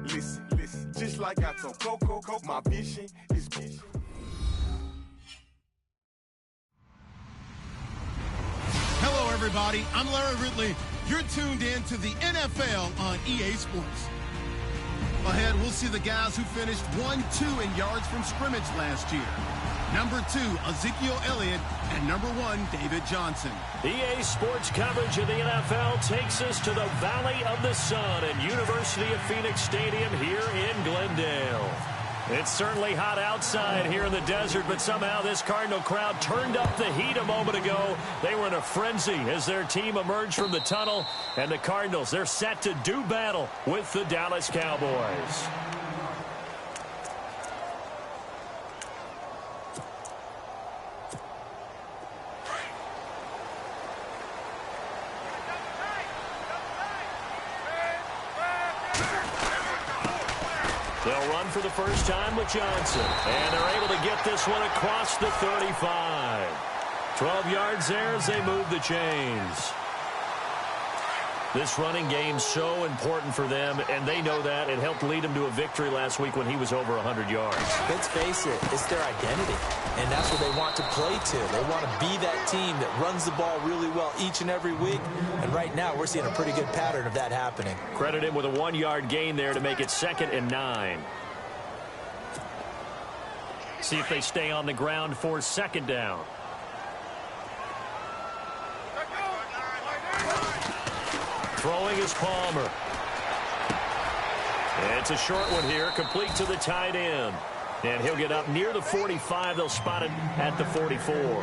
Listen, just like I told Coco, my vision is vision. Hello, everybody. I'm Larry Ridley. You're tuned in to the NFL on EA Sports. Ahead, we'll see the guys who finished 1-2 in yards from scrimmage last year. Number 2, Ezekiel Elliott, and number 1, David Johnson. EA Sports coverage of the NFL takes us to the Valley of the Sun at University of Phoenix Stadium here in Glendale. It's certainly hot outside here in the desert, but somehow this Cardinal crowd turned up the heat a moment ago. They were in a frenzy as their team emerged from the tunnel, and the Cardinals, they're set to do battle with the Dallas Cowboys. They'll run for the first time with Johnson, and they're able to get this one across the 35. 12 yards there as they move the chains. This running game's so important for them, and they know that. It helped lead them to a victory last week when he was over 100 yards. Let's face it, it's their identity, and that's what they want to play to. They want to be that team that runs the ball really well each and every week, and right now we're seeing a pretty good pattern of that happening. Credit him with a 1-yard gain there to make it 2nd and 9. See if they stay on the ground for 2nd down. Throwing is Palmer. It's a short one here, complete to the tight end. And he'll get up near the 45. They'll spot it at the 44.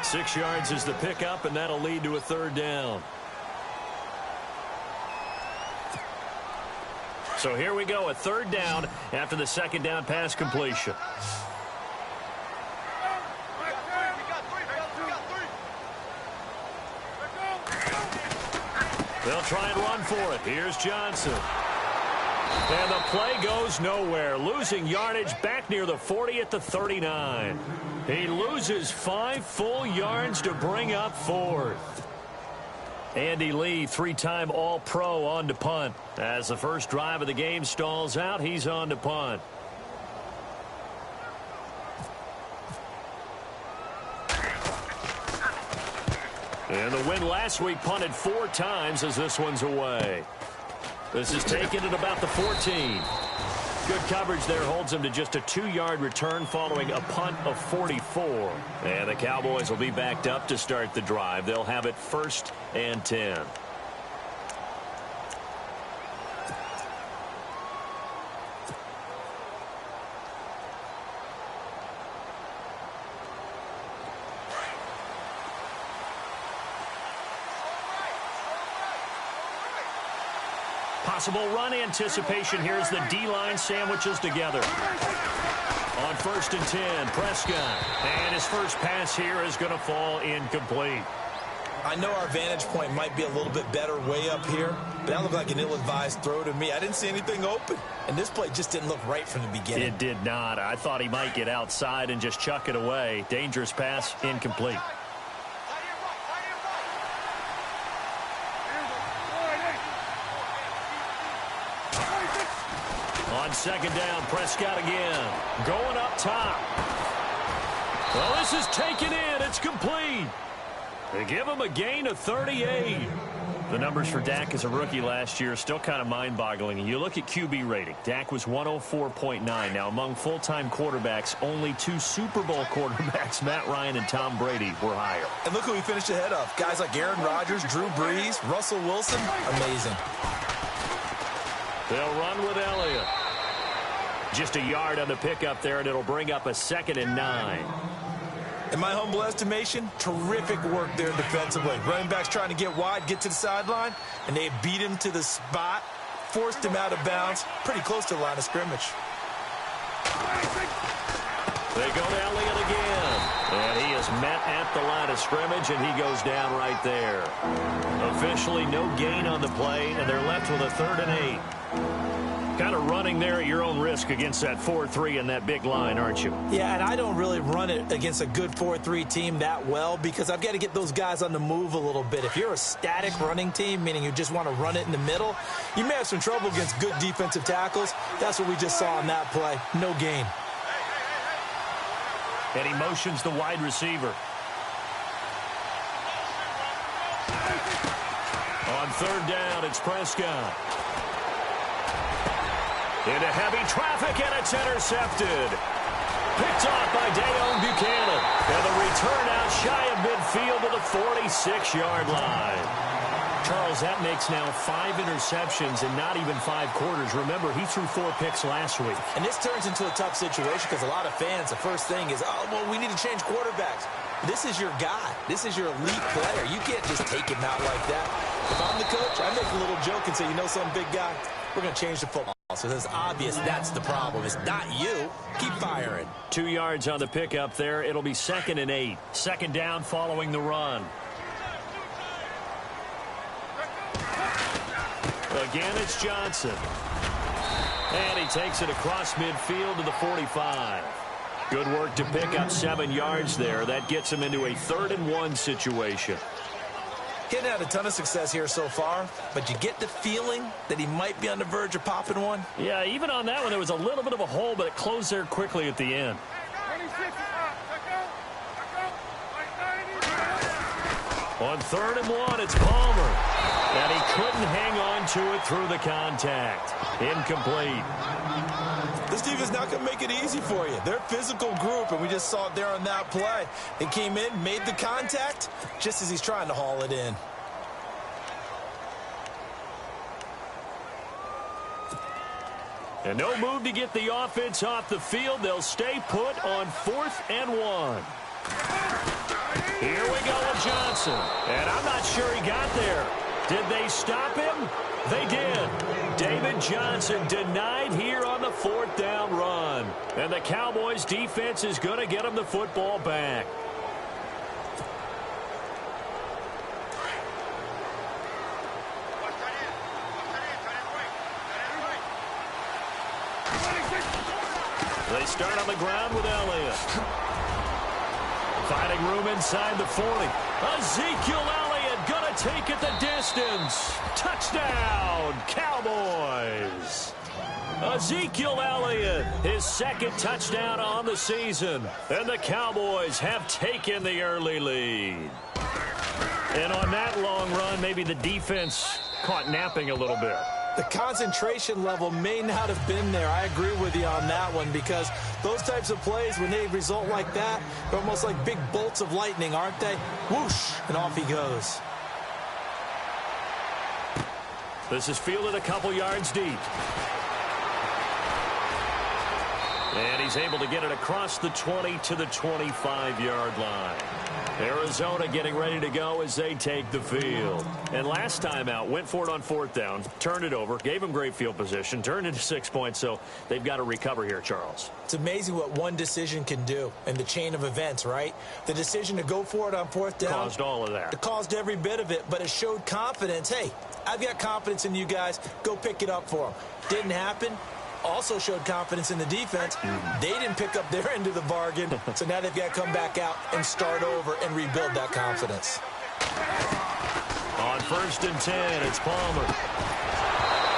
6 yards is the pickup, and that'll lead to a 3rd down. So here we go, a 3rd down after the 2nd down pass completion. They'll try and run for it. Here's Johnson. And the play goes nowhere. Losing yardage back near the 40 at the 39. He loses 5 full yards to bring up 4th. Andy Lee, 3-time All-Pro, on to punt. As the first drive of the game stalls out, he's on to punt. And the win last week punted 4 times as this one's away. This is taken at about the 14. Good coverage there holds him to just a 2-yard return following a punt of 44. And the Cowboys will be backed up to start the drive. They'll have it 1st and 10. Possible run anticipation here as the D-line sandwiches together. On 1st and 10, Prescott. And his first pass here is going to fall incomplete. I know our vantage point might be a little bit better way up here, but that looked like an ill-advised throw to me. I didn't see anything open, and this play just didn't look right from the beginning. It did not. I thought he might get outside and just chuck it away. Dangerous pass, incomplete. On 2nd down, Prescott again. Going up top. Well, this is taken in. It's complete. They give him a gain of 38. The numbers for Dak as a rookie last year are still kind of mind-boggling. And you look at QB rating. Dak was 104.9. Now, among full-time quarterbacks, only 2 Super Bowl quarterbacks, Matt Ryan and Tom Brady, were higher. And look who he finished ahead of. Guys like Aaron Rodgers, Drew Brees, Russell Wilson. Amazing. They'll run with Elliott. Just a yard on the pickup there, and it'll bring up a 2nd and 9. In my humble estimation, terrific work there defensively. Running backs trying to get wide, get to the sideline, and they beat him to the spot, forced him out of bounds, pretty close to the line of scrimmage. They go to Elliott again. And he is met at the line of scrimmage, and he goes down right there. Officially no gain on the play, and they're left with a 3rd and 8. Kind of running there at your own risk against that 4-3 and that big line, aren't you? Yeah, and I don't really run it against a good 4-3 team that well because I've got to get those guys on the move a little bit. If you're a static running team, meaning you just want to run it in the middle, you may have some trouble against good defensive tackles. That's what we just saw on that play. No gain. And he motions the wide receiver. On 3rd down, it's Prescott. Into heavy traffic, and it's intercepted. Picked off by Dayon Buchanan. And the return out shy of midfield to the 46-yard line. Charles, that makes now 5 interceptions in not even 5 quarters. Remember, he threw 4 picks last week. And this turns into a tough situation because a lot of fans, the first thing is, oh, well, we need to change quarterbacks. This is your guy. This is your elite player. You can't just take him out like that. If I'm the coach, I make a little joke and say, you know some big guy, we're going to change the football. So it's obvious that's the problem. It's not you. Keep firing. 2 yards on the pickup there. It'll be 2nd and 8. 2nd down following the run. Again, it's Johnson. And he takes it across midfield to the 45. Good work to pick up 7 yards there. That gets him into a 3rd and 1 situation. Getting had a ton of success here so far, but you get the feeling that he might be on the verge of popping one. Yeah, even on that one, there was a little bit of a hole, but it closed there quickly at the end. On 3rd and 1, it's Palmer. And he couldn't hang on to it through the contact. Incomplete. This defense not going to make it easy for you. They're a physical group, and we just saw it there on that play. They came in, made the contact, just as he's trying to haul it in. And no move to get the offense off the field. They'll stay put on 4th and 1. Here we go with Johnson. And I'm not sure he got there. Did they stop him? They did. David Johnson denied here on the 4th down run. And the Cowboys defense is going to get him the football back. They start on the ground with Elliott. Finding room inside the 40. Ezekiel Elliott going to take it the distance. Touchdown, Cowboys. Ezekiel Elliott, his 2nd touchdown on the season. And the Cowboys have taken the early lead. And on that long run, maybe the defense caught napping a little bit. The concentration level may not have been there. I agree with you on that one because those types of plays, when they result like that, they're almost like big bolts of lightning, aren't they? Whoosh, and off he goes. This is fielded a couple yards deep. And he's able to get it across the 20 to the 25-yard line. Arizona getting ready to go as they take the field. And last time out, went for it on 4th down, turned it over, gave them great field position, turned into 6 points, so they've got to recover here, Charles. It's amazing what one decision can do in the chain of events, right? The decision to go for it on 4th down. Caused all of that. It caused every bit of it, but it showed confidence. Hey, I've got confidence in you guys. Go pick it up for them. Didn't happen. Also showed confidence in the defense. They didn't pick up their end of the bargain, so now they've got to come back out and start over and rebuild that confidence. On 1st and 10, it's Palmer.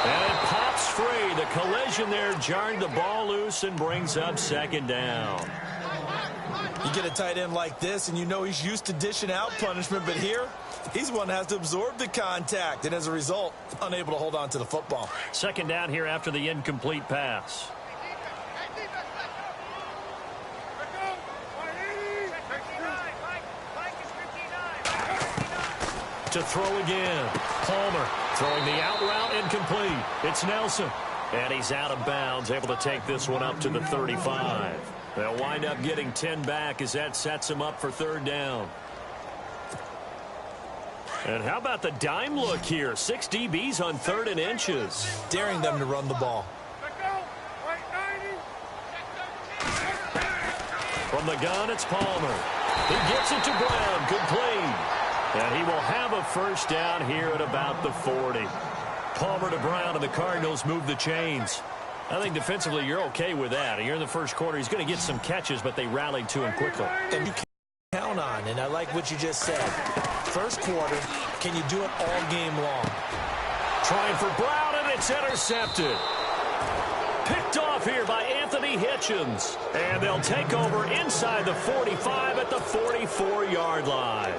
And it pops free. The collision there jarred the ball loose and brings up 2nd down. You get a tight end like this, and you know he's used to dishing out punishment, but here, he's the one that has to absorb the contact, and as a result, unable to hold on to the football. 2nd down here after the incomplete pass. To throw again. Palmer throwing the out route incomplete. It's Nelson. And he's out of bounds, able to take this one up to the 35. They'll wind up getting 10 back as that sets him up for 3rd down. And how about the dime look here? 6 DBs on 3rd and inches. Daring them to run the ball. From the gun, it's Palmer. He gets it to Brown, complete. And he will have a first down here at about the 40. Palmer to Brown, and the Cardinals move the chains. I think defensively you're okay with that. Here in the first quarter, he's going to get some catches, but they rallied to him quickly. And you can count on, and I like what you just said. First quarter, can you do it all game long? Trying for Brown, and it's intercepted. Picked off here by Anthony Hitchens. And they'll take over inside the 45 at the 44-yard line.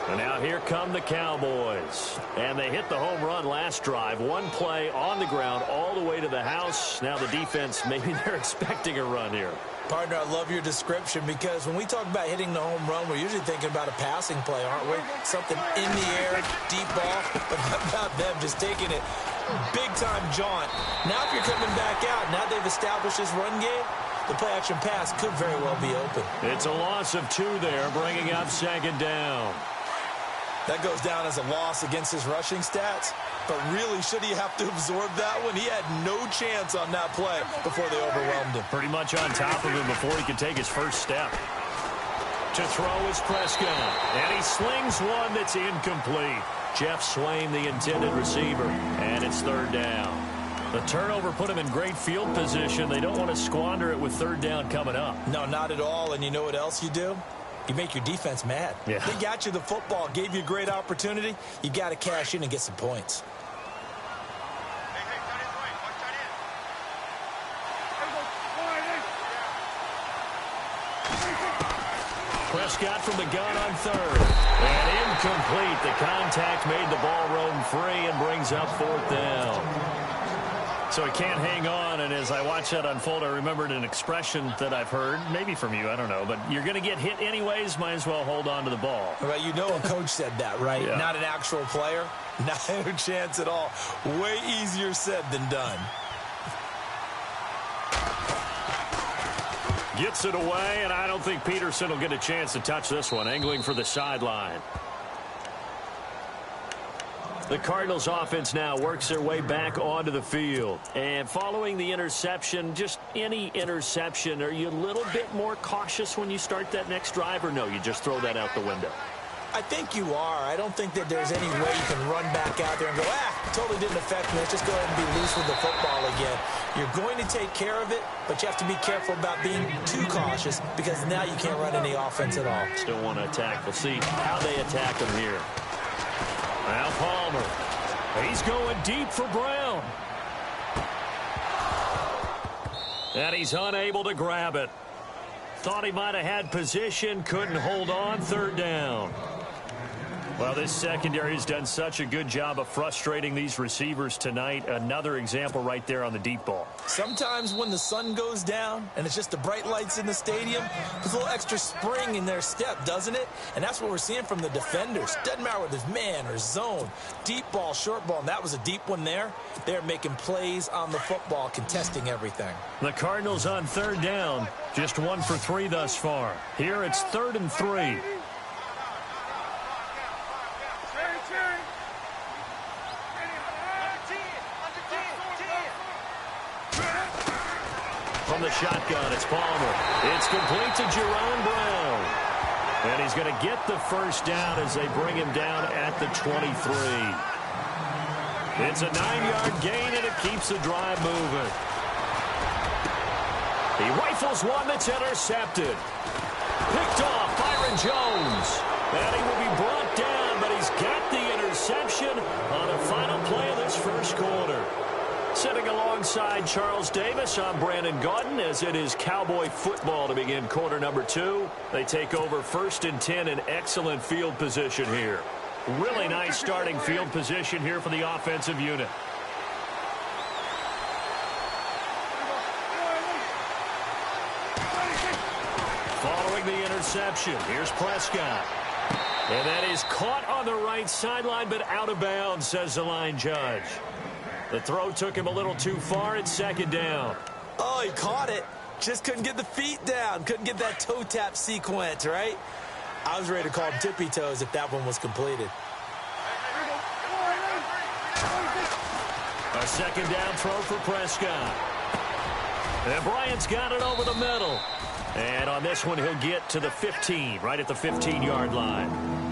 And now here come the Cowboys. And they hit the home run last drive. One play on the ground all the way to the house. Now the defense, maybe they're expecting a run here. Partner, I love your description because when we talk about hitting the home run, we're usually thinking about a passing play, aren't we? Something in the air, deep ball. But how about them just taking it big-time jaunt? Now if you're coming back out, now they've established this run game, the play-action pass could very well be open. It's a loss of 2 there, bringing up second down. That goes down as a loss against his rushing stats. But really, should he have to absorb that one? He had no chance on that play before they overwhelmed him. Pretty much on top of him before he could take his first step. To throw is Prescott. And he slings one that's incomplete. Jeff Swain, the intended receiver. And it's third down. The turnover put him in great field position. They don't want to squander it with third down coming up. No, not at all. And you know what else you do? You make your defense mad. Yeah. They got you the football, gave you a great opportunity. You got to cash in and get some points. Prescott from the gun on third. And incomplete. The contact made the ball roam free and brings up fourth down. So he can't hang on, and as I watch that unfold, I remembered an expression that I've heard, maybe from you, I don't know, but you're going to get hit anyways, might as well hold on to the ball. Well, you know a coach said that, right? Yeah. Not an actual player. Not a chance at all. Way easier said than done. Gets it away, and I don't think Peterson will get a chance to touch this one, angling for the sideline. The Cardinals offense now works their way back onto the field. And following the interception, just any interception, are you a little bit more cautious when you start that next drive, or no, you just throw that out the window? I think you are. I don't think that there's any way you can run back out there and go, totally didn't affect me. Let's just go ahead and be loose with the football again. You're going to take care of it, but you have to be careful about being too cautious because now you can't run any offense at all. Still want to attack. We'll see how they attack him here. Now Palmer. He's going deep for Brown. And he's unable to grab it. Thought he might have had position, couldn't hold on, third down. Well, this secondary has done such a good job of frustrating these receivers tonight. Another example right there on the deep ball. Sometimes when the sun goes down and it's just the bright lights in the stadium, there's a little extra spring in their step, doesn't it? And that's what we're seeing from the defenders. Doesn't matter whether it's man or zone, deep ball, short ball, and that was a deep one there. They're making plays on the football, contesting everything. The Cardinals on third down, just 1 for 3 thus far. Here it's 3rd and 3. From the shotgun, it's Palmer. It's complete to Jerome Brown. And he's going to get the first down as they bring him down at the 23. It's a 9-yard gain, and it keeps the drive moving. He rifles one that's intercepted. Picked off Byron Jones. And he will be brought down, but he's got the interception on a final play of this first quarter. Sitting alongside Charles Davis, I'm Brandon Gaudin, as it is Cowboy football to begin quarter number 2. They take over 1st and 10 in excellent field position here. Really nice starting field position here for the offensive unit. Following the interception, here's Prescott. And that is caught on the right sideline, but out of bounds, says the line judge. The throw took him a little too far. It's 2nd down. Oh, he caught it. Just couldn't get the feet down. Couldn't get that toe tap sequence, right? I was ready to call him tippy toes if that one was completed. A 2nd down throw for Prescott. And Bryant's got it over the middle. And on this one, he'll get to the 15, right at the 15-yard line.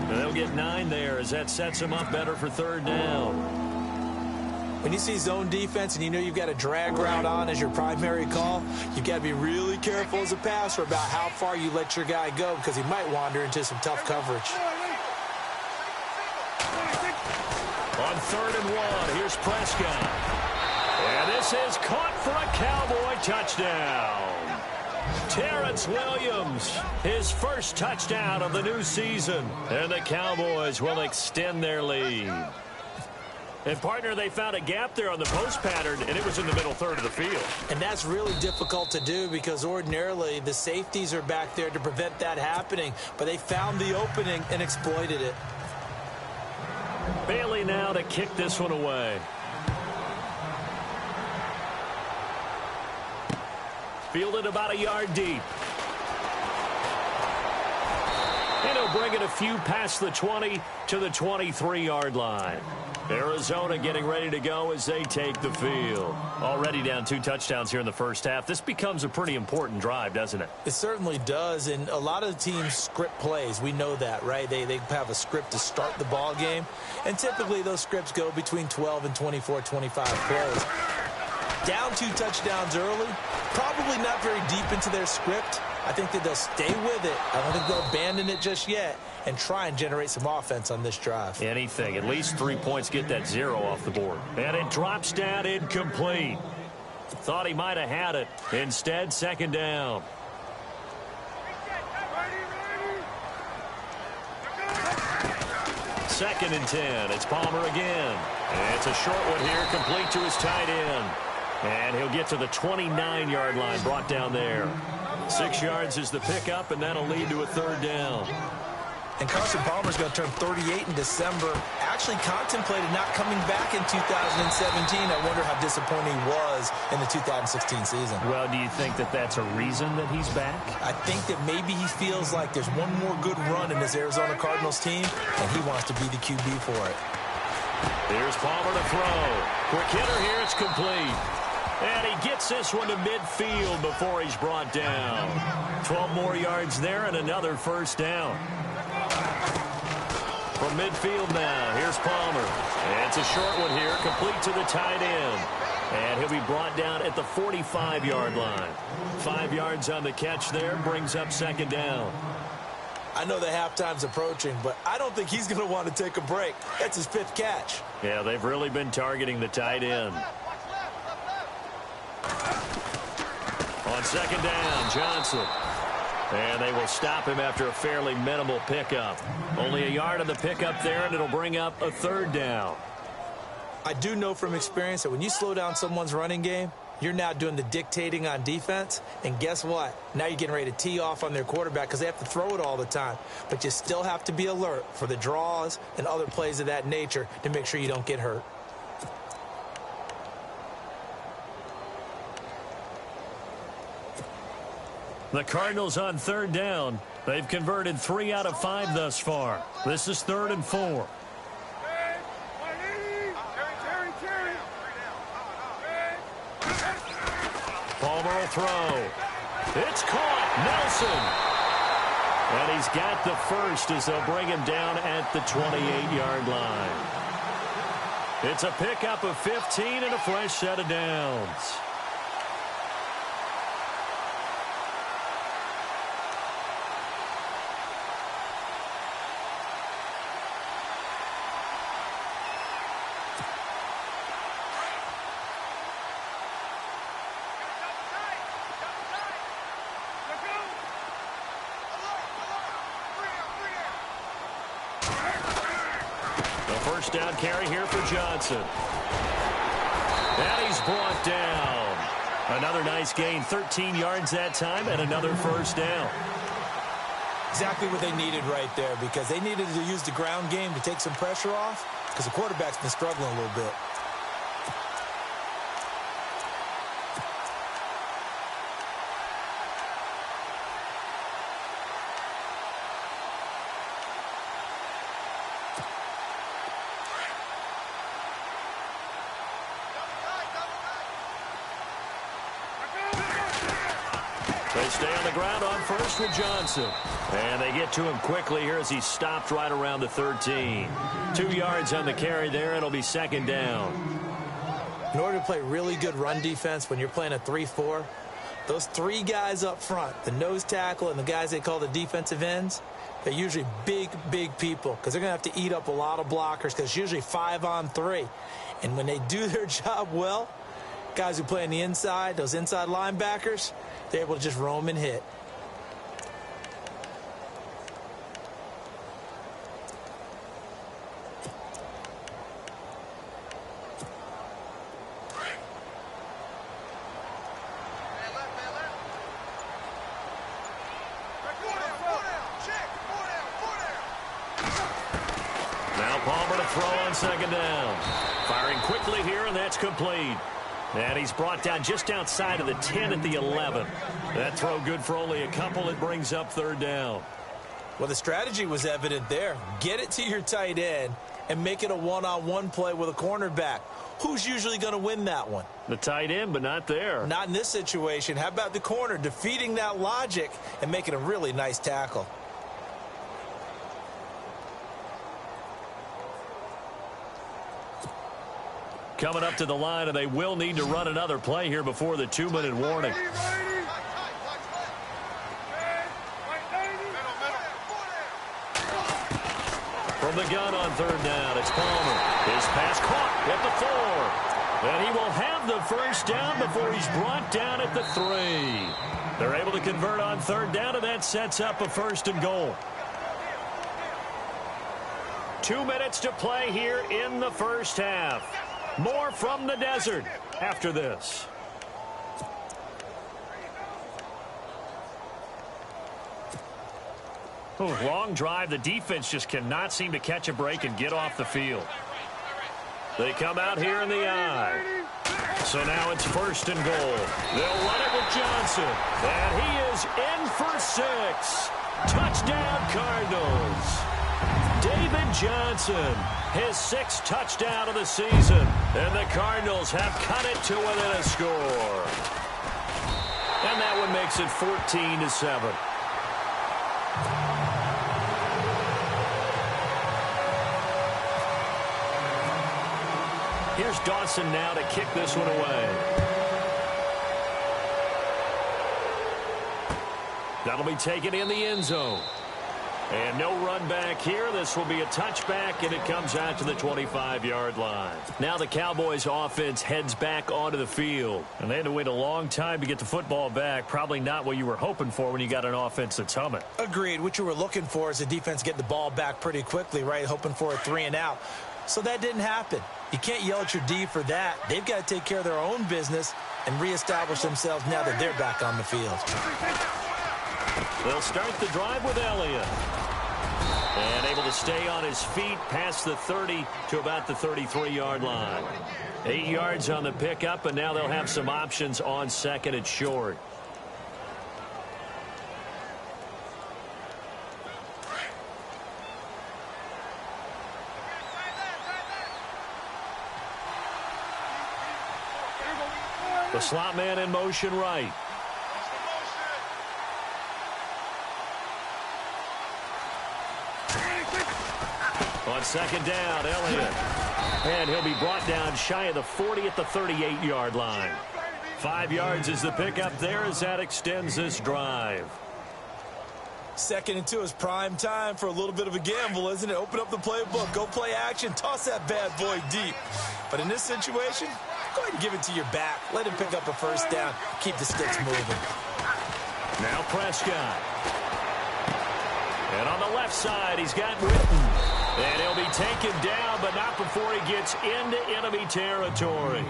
And they'll get 9 there as that sets him up better for third down. When you see zone defense and you know you've got a drag route on as your primary call, you've got to be really careful as a passer about how far you let your guy go because he might wander into some tough coverage. On 3rd and 1, here's Prescott. And this is caught for a Cowboy touchdown. Terrence Williams, his first touchdown of the new season. And the Cowboys will extend their lead. And, partner, they found a gap there on the post pattern, and it was in the middle third of the field. And that's really difficult to do because ordinarily the safeties are back there to prevent that happening. But they found the opening and exploited it. Bailey now to kick this one away. Fielded about a yard deep. And he'll bring it a few past the 20 to the 23-yard line. Arizona getting ready to go as they take the field. Already down 2 touchdowns here in the first half. This becomes a pretty important drive, doesn't it? It certainly does, and a lot of the teams script plays. We know that, right? They have a script to start the ball game, and typically those scripts go between 12 and 24, 25 plays. Down 2 touchdowns early, probably not very deep into their script. I think that they'll stay with it. I don't think they'll abandon it just yet and try and generate some offense on this drive. Anything. At least 3 points, get that 0 off the board. And it drops down incomplete. Thought he might have had it. Instead, 2nd down. Second and 10. It's Palmer again. And it's a short one here, complete to his tight end. And he'll get to the 29-yard line, brought down there. 6 yards is the pickup, and that'll lead to a 3rd down. And Carson Palmer's going to turn 38 in December. Actually contemplated not coming back in 2017. I wonder how disappointing he was in the 2016 season. Well, do you think that that's a reason that he's back? I think that maybe he feels like there's one more good run in this Arizona Cardinals team, and he wants to be the QB for it. Here's Palmer to throw. Quick hitter here, it's complete. And he gets this one to midfield before he's brought down. 12 more yards there and another 1st down. From midfield now, here's Palmer. And it's a short one here, complete to the tight end. And he'll be brought down at the 45-yard line. 5 yards on the catch there, brings up 2nd down. I know the halftime's approaching, but I don't think he's going to want to take a break. That's his 5th catch. Yeah, they've really been targeting the tight end. On 2nd down, Johnson. And they will stop him after a fairly minimal pickup. Only a yard on the pickup there, and it'll bring up a 3rd down. I do know from experience that when you slow down someone's running game, you're now doing the dictating on defense. And guess what? Now you're getting ready to tee off on their quarterback because they have to throw it all the time. But you still have to be alert for the draws and other plays of that nature to make sure you don't get hurt. The Cardinals on 3rd down. They've converted 3 out of 5 thus far. This is 3rd and 4. Palmer will throw. It's caught. Nelson. And he's got the first as they'll bring him down at the 28-yard line. It's a pickup of 15 and a fresh set of downs. First down carry here for Johnson. And he's brought down. Another nice gain, 13 yards that time, and another 1st down. Exactly what they needed right there because they needed to use the ground game to take some pressure off because the quarterback's been struggling a little bit. They He'll stay on the ground on first with Johnson. And they get to him quickly here as he stopped right around the 13. 2 yards on the carry there. It'll be second down. In order to play really good run defense when you're playing a 3-4, those 3 guys up front, the nose tackle and the guys they call the defensive ends, they're usually big, big people because they're going to have to eat up a lot of blockers because it's usually 5-on-3. And when they do their job well, guys who play on the inside, those inside linebackers, they're able to just roam and hit. Second down. Firing quickly here, and that's complete. And he's brought down just outside of the 10 at the 11. That throw good for only a couple. It brings up third down. Well, the strategy was evident there. Get it to your tight end and make it a one-on-one play with a cornerback. Who's usually going to win that one? The tight end, but not there. Not in this situation. How about the corner defeating that logic and making a really nice tackle? Coming up to the line, and they will need to run another play here before the 2-minute warning. From the gun on third down, it's Palmer. His pass caught at the 4. And he will have the first down before he's brought down at the 3. They're able to convert on third down, and that sets up a first and goal. 2 minutes to play here in the first half. More from the desert after this. Long drive. The defense just cannot seem to catch a break and get off the field. They come out here in the eye. So now it's first and goal. They'll run it with Johnson. And he is in for 6. Touchdown, Cardinals. David Johnson, his 6th touchdown of the season. And the Cardinals have cut it to within a score. And that one makes it 14-7. Here's Dawson now to kick this one away. That'll be taken in the end zone. And no run back here. This will be a touchback, and it comes out to the 25-yard line. Now the Cowboys offense heads back onto the field. And they had to wait a long time to get the football back. Probably not what you were hoping for when you got an offense that's humming. Agreed. What you were looking for is the defense get the ball back pretty quickly, right? Hoping for a 3-and-out. So that didn't happen. You can't yell at your D for that. They've got to take care of their own business and reestablish themselves now that they're back on the field. They'll start the drive with Elliott. And able to stay on his feet past the 30 to about the 33-yard line. 8 yards on the pickup, and now they'll have some options on second and short. The slot man in motion right. On second down, Elliott. And he'll be brought down shy of the 40 at the 38-yard line. 5 yards is the pickup there as that extends this drive. 2nd and 2 is prime time for a little bit of a gamble, isn't it? Open up the playbook, go play action, toss that bad boy deep. But in this situation, go ahead and give it to your back. Let him pick up a first down. Keep the sticks moving. Now Prescott. And on the left side, he's got Witten. And he'll be taken down, but not before he gets into enemy territory.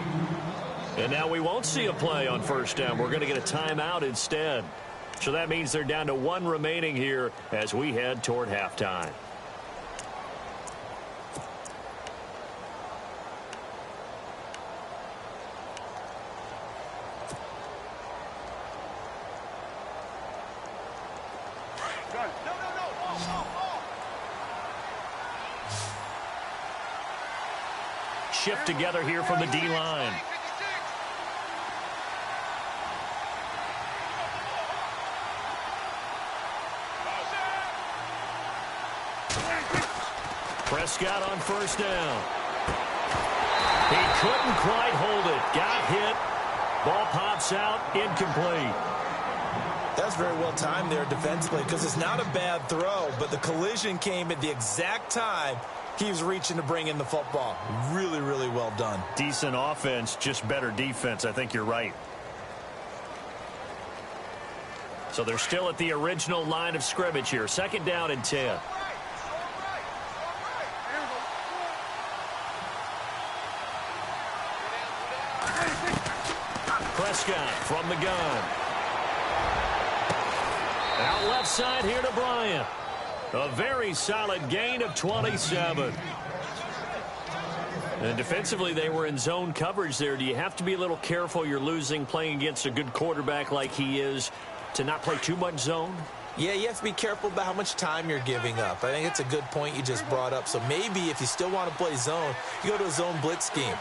And now we won't see a play on first down. We're going to get a timeout instead. So that means they're down to 1 remaining here as we head toward halftime. Shift together here from the D-line. Prescott on first down. He couldn't quite hold it. Got hit. Ball pops out. Incomplete. That's very well timed there defensively because it's not a bad throw, but the collision came at the exact time he was reaching to bring in the football. Really, really well done. Decent offense, just better defense. I think you're right. So they're still at the original line of scrimmage here. Second down and 10. Prescott from the gun. Out left side here to Bryant. A very solid gain of 27. And defensively, they were in zone coverage there. Do you have to be a little careful? You're losing playing against a good quarterback like he is to not play too much zone? Yeah, you have to be careful about how much time you're giving up. I think it's a good point you just brought up. So maybe if you still want to play zone, you go to a zone blitz scheme.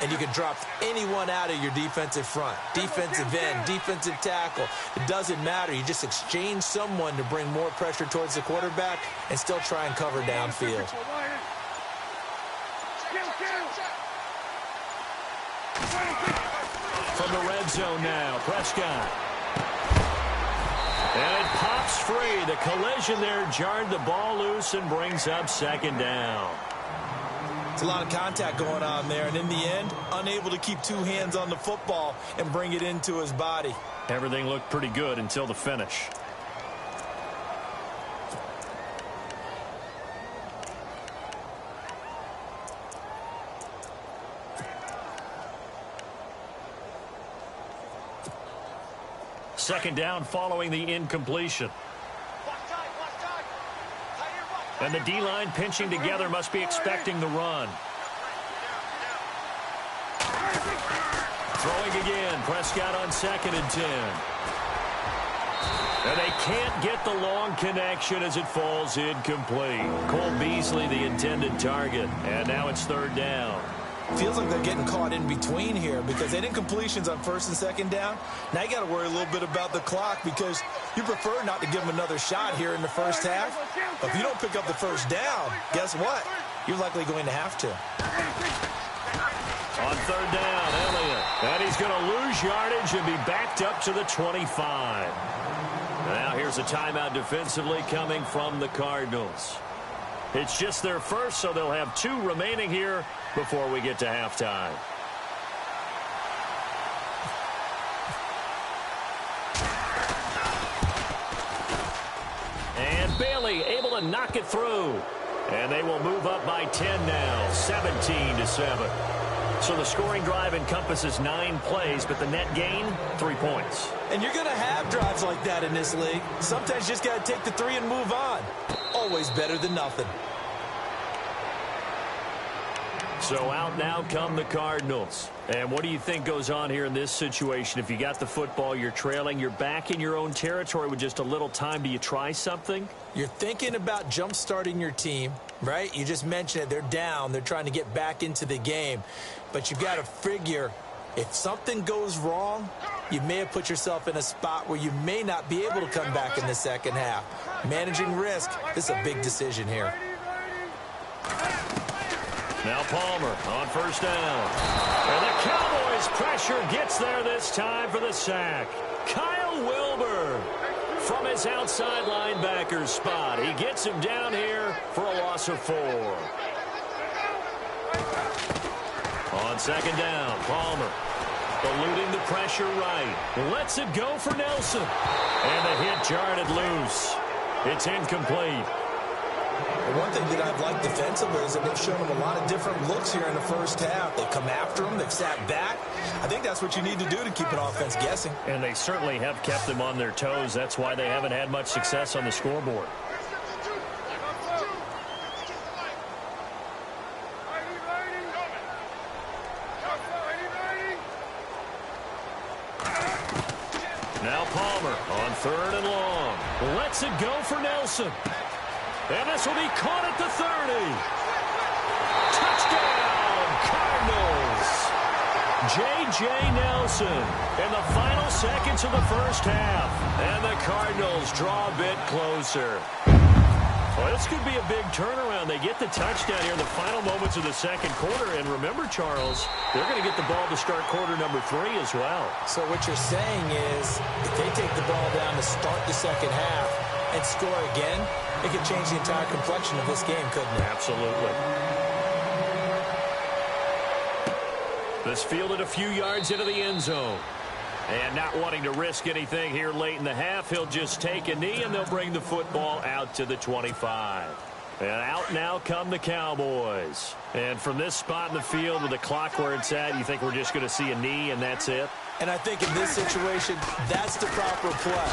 And you can drop anyone out of your defensive front. Defensive end, defensive tackle. It doesn't matter. You just exchange someone to bring more pressure towards the quarterback and still try and cover downfield. From the red zone now, Prescott. And it pops free. The collision there jarred the ball loose and brings up second down. It's a lot of contact going on there, and in the end, unable to keep two hands on the football and bring it into his body. Everything looked pretty good until the finish. Second down following the incompletion. And the D-line pinching together must be expecting the run. Throwing again. Prescott on second and 10. And they can't get the long connection as it falls incomplete. Cole Beasley, the intended target. And now it's third down. Feels like they're getting caught in between here because they did incompletions on first and second down. Now you got to worry a little bit about the clock because you prefer not to give them another shot here in the first half. But if you don't pick up the first down, guess what? You're likely going to have to. On third down, Elliott. And he's going to lose yardage and be backed up to the 25. Now here's a timeout defensively coming from the Cardinals. It's just their first, so they'll have 2 remaining here before we get to halftime. And Bailey able to knock it through. And they will move up by 10 now, 17-7. So the scoring drive encompasses 9 plays, but the net gain, 3 points. And you're going to have drives like that in this league. Sometimes you just got to take the 3 and move on. Always better than nothing. So out now come the Cardinals. And what do you think goes on here in this situation? If you got the football, you're trailing, you're back in your own territory with just a little time. Do you try something? You're thinking about jump-starting your team, right? You just mentioned it. They're down. They're trying to get back into the game. But you got to figure if something goes wrong, you may have put yourself in a spot where you may not be able to come back in the second half. Managing risk, this is a big decision here. Now Palmer on first down. And the Cowboys' pressure gets there this time for the sack. Kyle Wilbur from his outside linebacker spot. He gets him down here for a loss of 4. On second down, Palmer eluding the pressure right. Lets it go for Nelson. And the hit jarred it loose. It's incomplete. The one thing that I've liked defensively is that they've shown them a lot of different looks here in the first half. They've come after them. They've sat back. I think that's what you need to do to keep an offense guessing. And they certainly have kept them on their toes. That's why they haven't had much success on the scoreboard. Now Palmer on third and long. Lets it go for Nelson. And this will be caught at the 30. Touchdown, Cardinals. J.J. Nelson in the final seconds of the first half. And the Cardinals draw a bit closer. Well, this could be a big turnaround touchdown. They get the touchdown here in the final moments of the second quarter. And remember, Charles, they're going to get the ball to start quarter number 3 as well. So what you're saying is if they take the ball down to start the second half and score again, it could change the entire complexion of this game, couldn't it? Absolutely. This fielded a few yards into the end zone. And not wanting to risk anything here late in the half, he'll just take a knee, and they'll bring the football out to the 25. And out now come the Cowboys. And from this spot in the field with the clock where it's at, you think we're just going to see a knee and that's it? And I think in this situation, that's the proper play.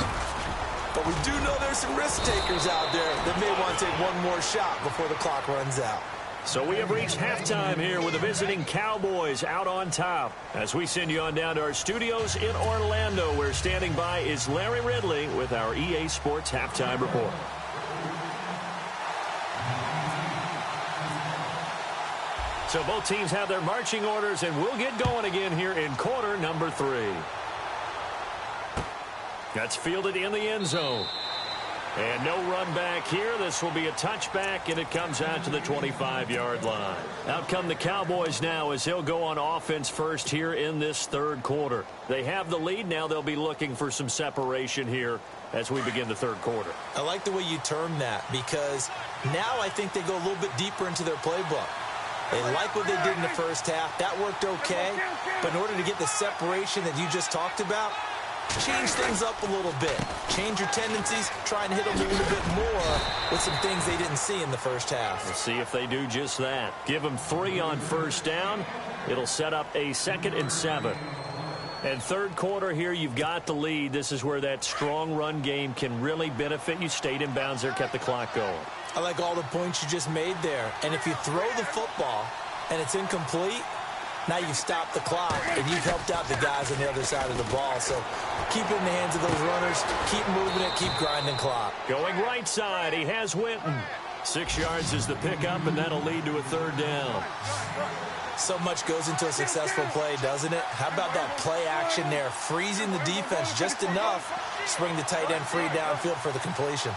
But we do know there's some risk takers out there that may want to take one more shot before the clock runs out. So we have reached halftime here with the visiting Cowboys out on top. As we send you on down to our studios in Orlando, where standing by is Larry Ridley with our EA Sports Halftime Report. So both teams have their marching orders, and we'll get going again here in quarter number 3. That's fielded in the end zone. And no run back here. This will be a touchback, and it comes out to the 25-yard line. Out come the Cowboys now as he'll go on offense first here in this third quarter. They have the lead. Now they'll be looking for some separation here as we begin the third quarter. I like the way you term that, because now I think they go a little bit deeper into their playbook. They like what they did in the first half. That worked okay. But in order to get the separation that you just talked about, change things up a little bit. Change your tendencies. Try and hit them a little bit more with some things they didn't see in the first half. We'll see if they do just that. Give them 3 on first down. It'll set up a 2nd and 7. And third quarter here, you've got the lead. This is where that strong run game can really benefit you. Stayed in bounds there, kept the clock going. I like all the points you just made there. And if you throw the football and it's incomplete, now you've stopped the clock, and you've helped out the guys on the other side of the ball. So keep it in the hands of those runners. Keep moving it. Keep grinding clock. Going right side, he has Winton. 6 yards is the pickup, and that'll lead to a 3rd down. So much goes into a successful play, doesn't it? How about that play action there? Freezing the defense just enough to spring the tight end free downfield for the completion.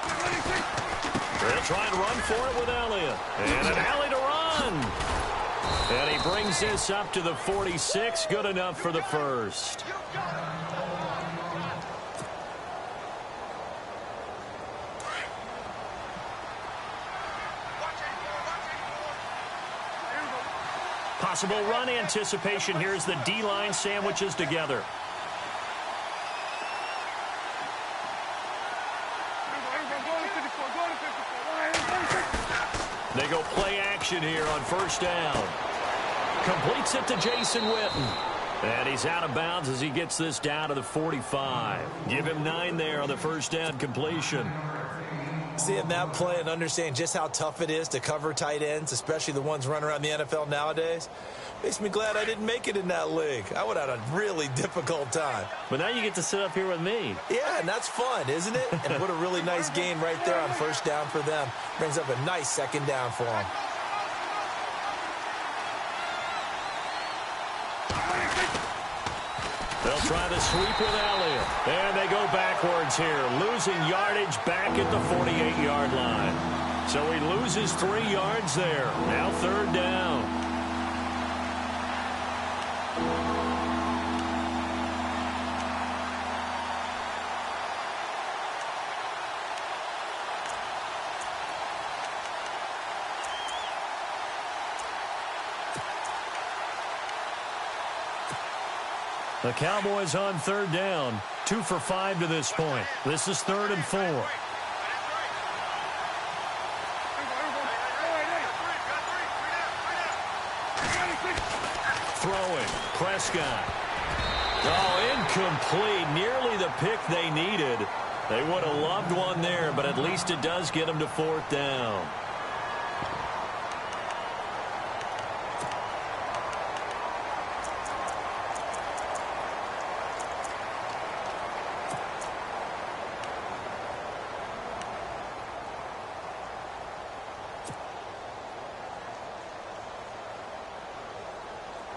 They'll try and run for it with Elliott. And an alley to run. And he brings this up to the 46. Good enough for the first. Possible run anticipation. Here's the D-line sandwiches together. They go play action here on first down. Completes it to Jason Witten. And he's out of bounds as he gets this down to the 45. Give him 9 there on the first down completion. Seeing that play and understand just how tough it is to cover tight ends, especially the ones running around the NFL nowadays, makes me glad I didn't make it in that league. I would have had a really difficult time. But now you get to sit up here with me. Yeah, and that's fun, isn't it? And what a really nice gain right there on first down for them. Brings up a nice 2nd down for them. They'll try the sweep with Elliott. And they go backwards here, losing yardage back at the 48-yard line. So he loses 3 yards there. Now 3rd down. The Cowboys on 3rd down. 2 for 5 to this point. This is 3rd and 4. Throwing. Prescott. Oh, incomplete. Nearly the pick they needed. They would have loved one there, but at least it does get them to 4th down.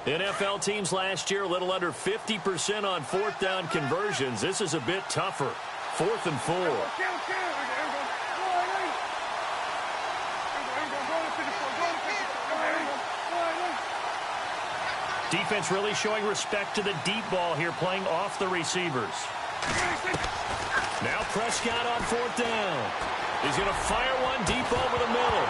NFL teams last year a little under 50% on 4th down conversions. This is a bit tougher. 4th and 4. Defense really showing respect to the deep ball here, playing off the receivers. Now Prescott on 4th down. He's going to fire one deep over the middle.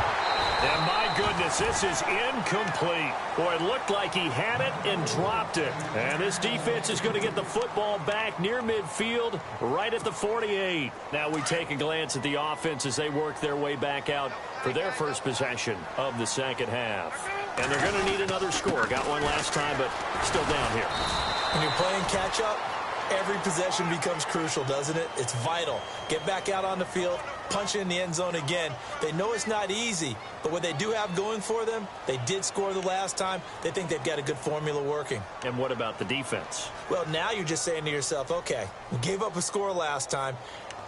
And my goodness, this is incomplete. Boy, it looked like he had it and dropped it. And this defense is going to get the football back near midfield, right at the 48. Now we take a glance at the offense as they work their way back out for their first possession of the second half. And they're going to need another score. Got one last time, but still down here. When you're playing catch-up, every possession becomes crucial, doesn't it? It's vital. Get back out on the field, punch it in the end zone again. They know it's not easy, but what they do have going for them, they did score the last time. They think they've got a good formula working. And what about the defense? Well, now you're just saying to yourself, okay, we gave up a score last time.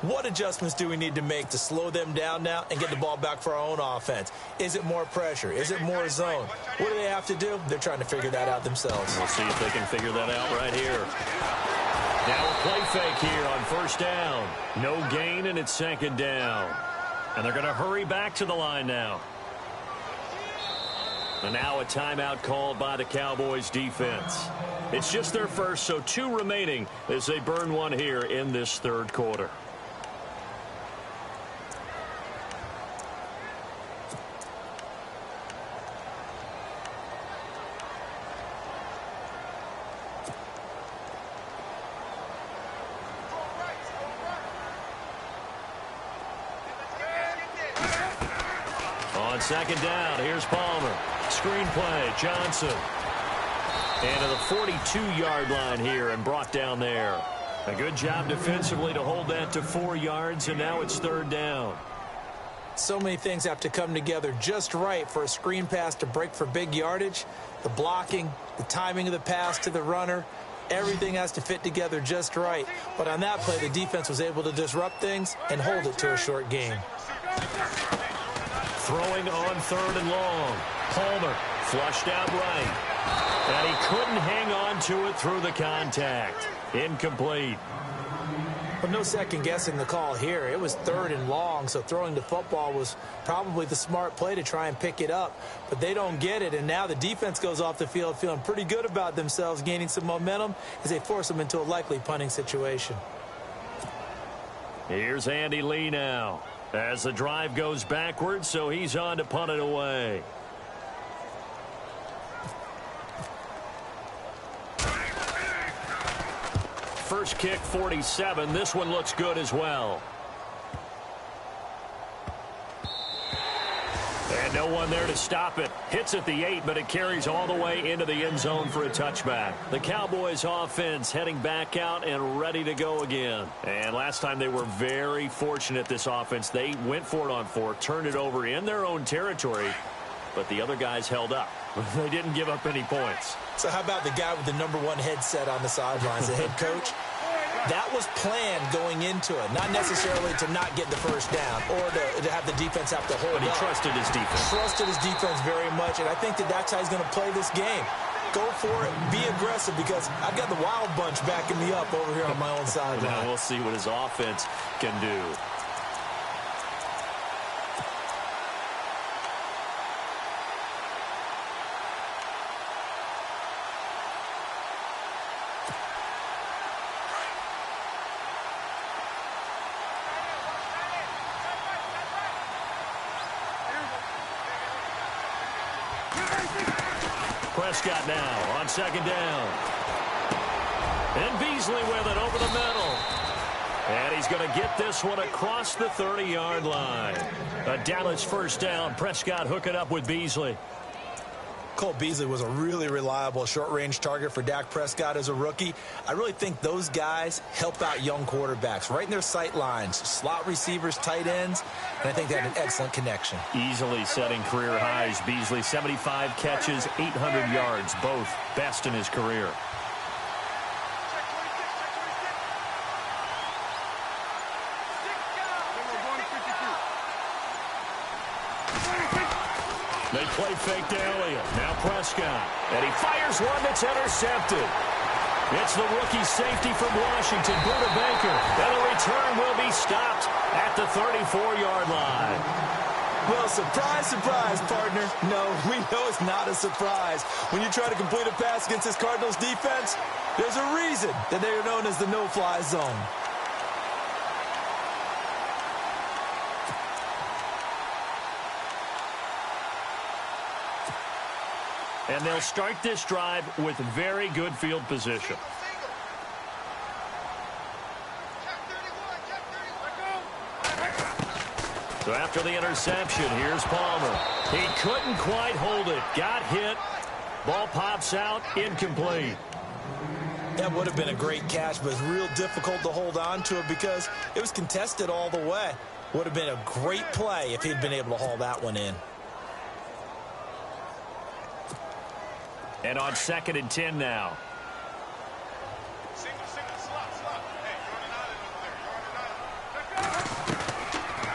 What adjustments do we need to make to slow them down now and get the ball back for our own offense? Is it more pressure? Is it more zone? What do they have to do? They're trying to figure that out themselves. We'll see if they can figure that out right here. Now a play fake here on 1st down. No gain, and it's 2nd down. And they're going to hurry back to the line now. And now a timeout called by the Cowboys defense. It's just their first, so 2 remaining as they burn one here in this 3rd quarter. On 2nd down, here's Palmer. Screen play, Johnson. And to the 42-yard line here and brought down there. A good job defensively to hold that to 4 yards, and now it's 3rd down. So many things have to come together just right for a screen pass to break for big yardage. The blocking, the timing of the pass to the runner, everything has to fit together just right. But on that play, the defense was able to disrupt things and hold it to a short gain. Throwing on 3rd and long. Palmer flushed out right. And he couldn't hang on to it through the contact. Incomplete. But no second guessing the call here. It was 3rd and long, so throwing the football was probably the smart play to try and pick it up. But they don't get it, and now the defense goes off the field feeling pretty good about themselves, gaining some momentum as they force them into a likely punting situation. Here's Andy Lee now. As the drive goes backwards, so he's on to punt it away. First kick, 47. This one looks good as well. And no one there to stop it. Hits at the 8, but it carries all the way into the end zone for a touchback. The Cowboys offense heading back out and ready to go again. And last time they were very fortunate, this offense. They went for it on 4, turned it over in their own territory, but the other guys held up. They didn't give up any points. So how about the guy with the #1 headset on the sidelines, the head coach? That was planned going into it, not necessarily to not get the first down or to have the defense have to hold But he up. trusted his defense. Trusted his defense very much, and I think that's how he's going to play this game. Go for it, be aggressive, because I've got the wild bunch backing me up over here on my own sideline. Now we'll see what his offense can do. Prescott now on 2nd down. And Beasley with it over the middle. And he's going to get this one across the 30-yard line. A Dallas first down. Prescott hooking up with Beasley. Cole Beasley was a really reliable short-range target for Dak Prescott as a rookie. I really think those guys help out young quarterbacks right in their sight lines, slot receivers, tight ends, and I think they had an excellent connection. Easily setting career highs. Beasley, 75 catches, 800 yards, both best in his career. They play fake to Elliott. Now Prescott. And he fires one that's intercepted. It's the rookie safety from Washington, Buda Baker. And the return will be stopped at the 34-yard line. Well, surprise, surprise, partner. No, we know it's not a surprise. When you try to complete a pass against this Cardinals defense, there's a reason that they are known as the no-fly zone. And they'll start this drive with very good field position. So after the interception, here's Palmer. He couldn't quite hold it. Got hit. Ball pops out. Incomplete. That would have been a great catch, but it's real difficult to hold on to it because it was contested all the way. Would have been a great play if he'd been able to haul that one in. And on 2nd and 10 now.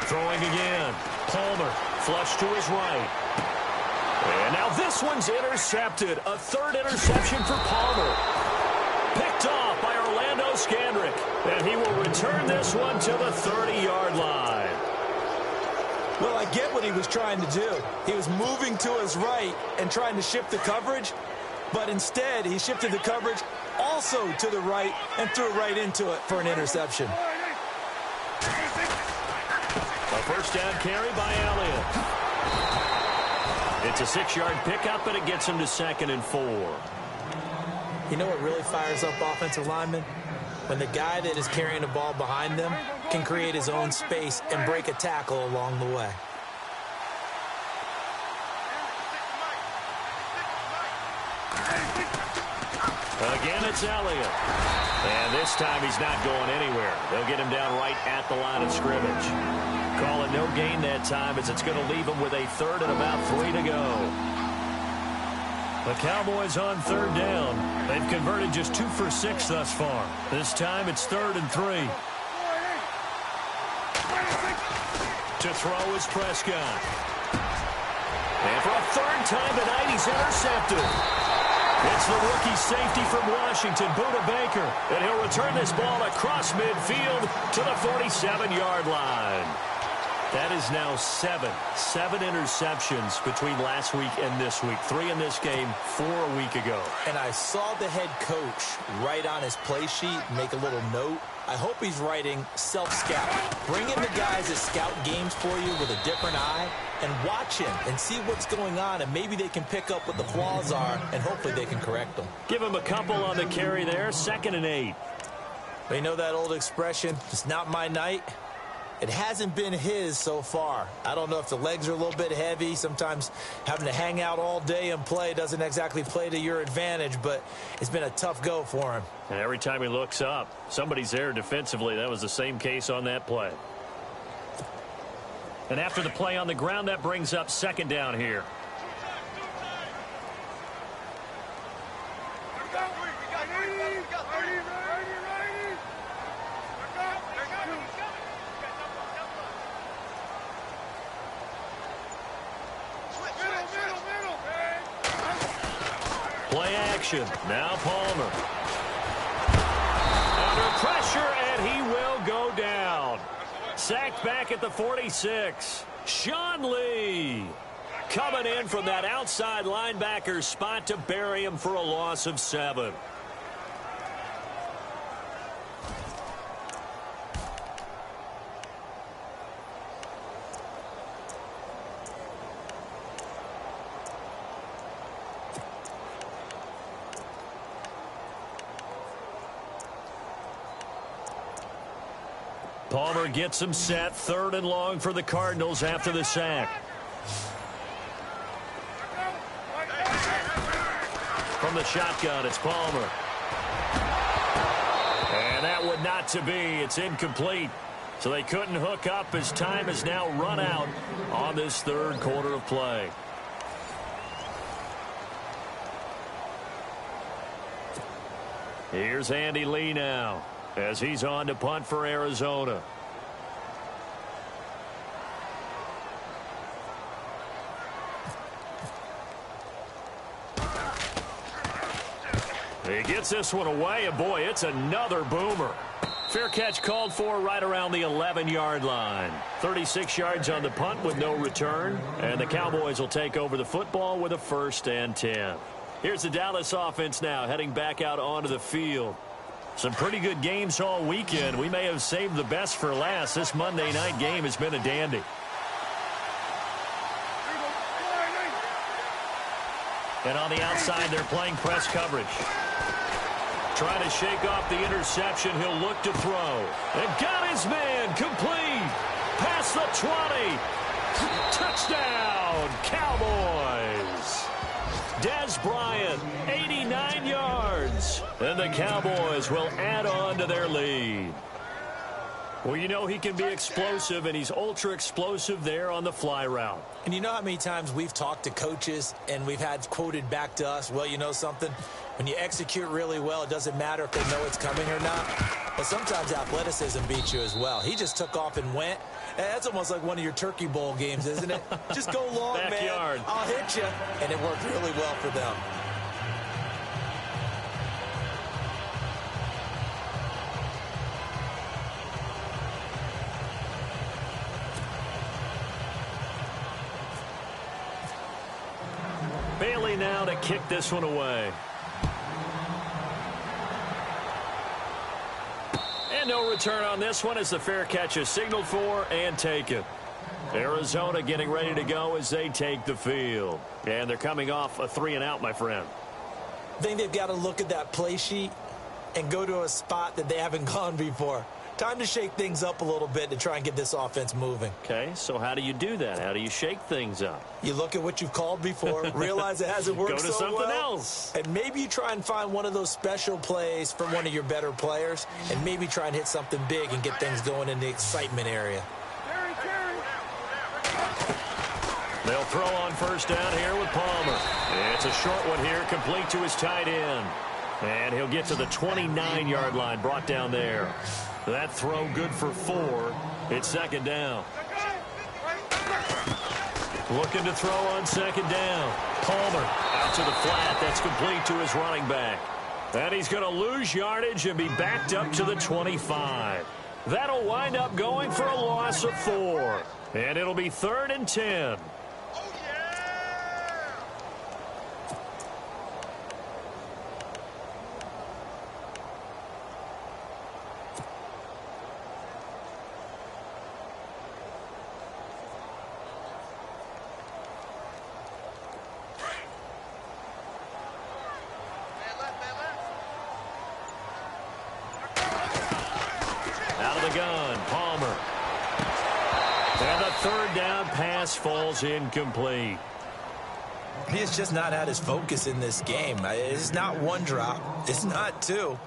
Throwing again. Palmer, flush to his right. And now this one's intercepted. A 3rd interception for Palmer. Picked off by Orlando Scandrick. And he will return this one to the 30-yard line. Well, I get what he was trying to do. He was moving to his right and trying to shift the coverage. But instead, he shifted the coverage also to the right and threw right into it for an interception. A first down carry by Elliott. It's a 6-yard pickup, and it gets him to 2nd and 4. You know what really fires up offensive linemen? When the guy that is carrying the ball behind them can create his own space and break a tackle along the way. Again, it's Elliott. And this time he's not going anywhere. They'll get him down right at the line of scrimmage. Call it no gain that time as it's going to leave him with a 3rd and about 3 to go. The Cowboys on 3rd down. They've converted just 2 for 6 thus far. This time it's 3rd and 3. To throw is Prescott. And for a 3rd time tonight, he's intercepted. It's the rookie safety from Washington, Buda Baker, and he'll return this ball across midfield to the 47-yard line. That is now 7 interceptions between last week and this week. 3 in this game, 4 a week ago. And I saw the head coach write on his play sheet, make a little note. I hope he's writing self-scout. Bring in the guys that scout games for you with a different eye and watch him and see what's going on, and maybe they can pick up what the flaws are, and hopefully they can correct them. Give him a couple on the carry there, 2nd and 8. You know that old expression, it's not my night? It hasn't been his so far. I don't know if the legs are a little bit heavy. Sometimes having to hang out all day and play doesn't exactly play to your advantage, but it's been a tough go for him. And every time he looks up, somebody's there defensively. That was the same case on that play. And after the play on the ground, that brings up 2nd down here. Play action. Now Palmer. Under pressure, and he will go down. Sacked back at the 46. Sean Lee coming in from that outside linebacker spot to bury him for a loss of 7. Palmer gets him set. 3rd and long for the Cardinals after the sack. From the shotgun, it's Palmer. And that would not to be. It's incomplete. So they couldn't hook up as time has now run out on this 3rd quarter of play. Here's Andy Lee now, as he's on to punt for Arizona. He gets this one away, and boy, it's another boomer. Fair catch called for right around the 11-yard line. 36 yards on the punt with no return. And the Cowboys will take over the football with a 1st and 10. Here's the Dallas offense now heading back out onto the field. Some pretty good games all weekend. We may have saved the best for last. This Monday night game has been a dandy. And on the outside, they're playing press coverage. Trying to shake off the interception. He'll look to throw. And got his man. Complete. Past the 20. Touchdown, Cowboys. Dez Bryant, 89 yards. And the Cowboys will add on to their lead. Well, you know he can be explosive, and he's ultra-explosive there on the fly route. And you know how many times we've talked to coaches and we've had quoted back to us, well, you know something? When you execute really well, it doesn't matter if they know it's coming or not. But sometimes athleticism beats you as well. He just took off and went. That's almost like one of your Turkey Bowl games, isn't it? Just go long, Backyard. man. I'll hit you. And it worked really well for them. Bailey now to kick this one away. And no return on this one as the fair catch is signaled for and taken. Arizona getting ready to go as they take the field. And they're coming off a 3-and-out, my friend. I think they've got to look at that play sheet and go to a spot that they haven't gone before. Time to shake things up a little bit to try and get this offense moving. Okay, so how do you do that? How do you shake things up? You look at what you've called before, realize it hasn't worked Go to so something well, else. and maybe you try and find one of those special plays from one of your better players, and maybe try and hit something big and get things going in the excitement area. They'll throw on 1st down here with Palmer. It's a short one here, complete to his tight end. And he'll get to the 29-yard line, brought down there. That throw good for 4. It's 2nd down. Looking to throw on 2nd down. Palmer out to the flat. That's complete to his running back. And he's going to lose yardage and be backed up to the 25. That'll wind up going for a loss of 4. And it'll be 3rd and 10. Out of the gun, Palmer. And the 3rd down pass falls incomplete. He's just not had his focus in this game. It's not 1 drop. It's not 2.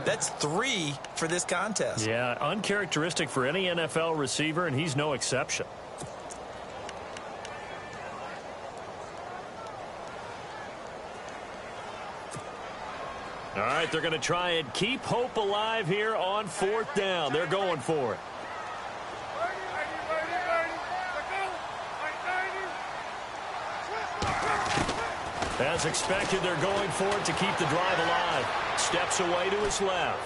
That's 3 for this contest. Yeah, uncharacteristic for any NFL receiver, and he's no exception. All right, they're going to try and keep hope alive here on 4th down. They're going for it. As expected, they're going for it to keep the drive alive. Steps away to his left.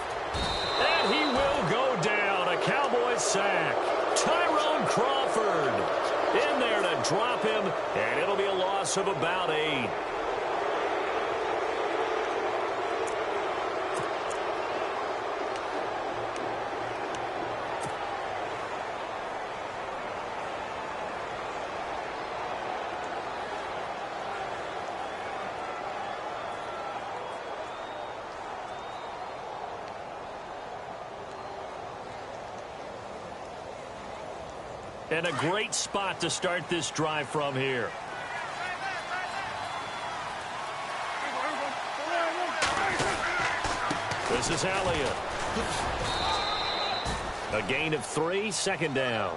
And he will go down. A Cowboys sack. Tyrone Crawford in there to drop him, and it'll be a loss of about 8. And a great spot to start this drive from here. This is Elliott. A gain of 3, 2nd down.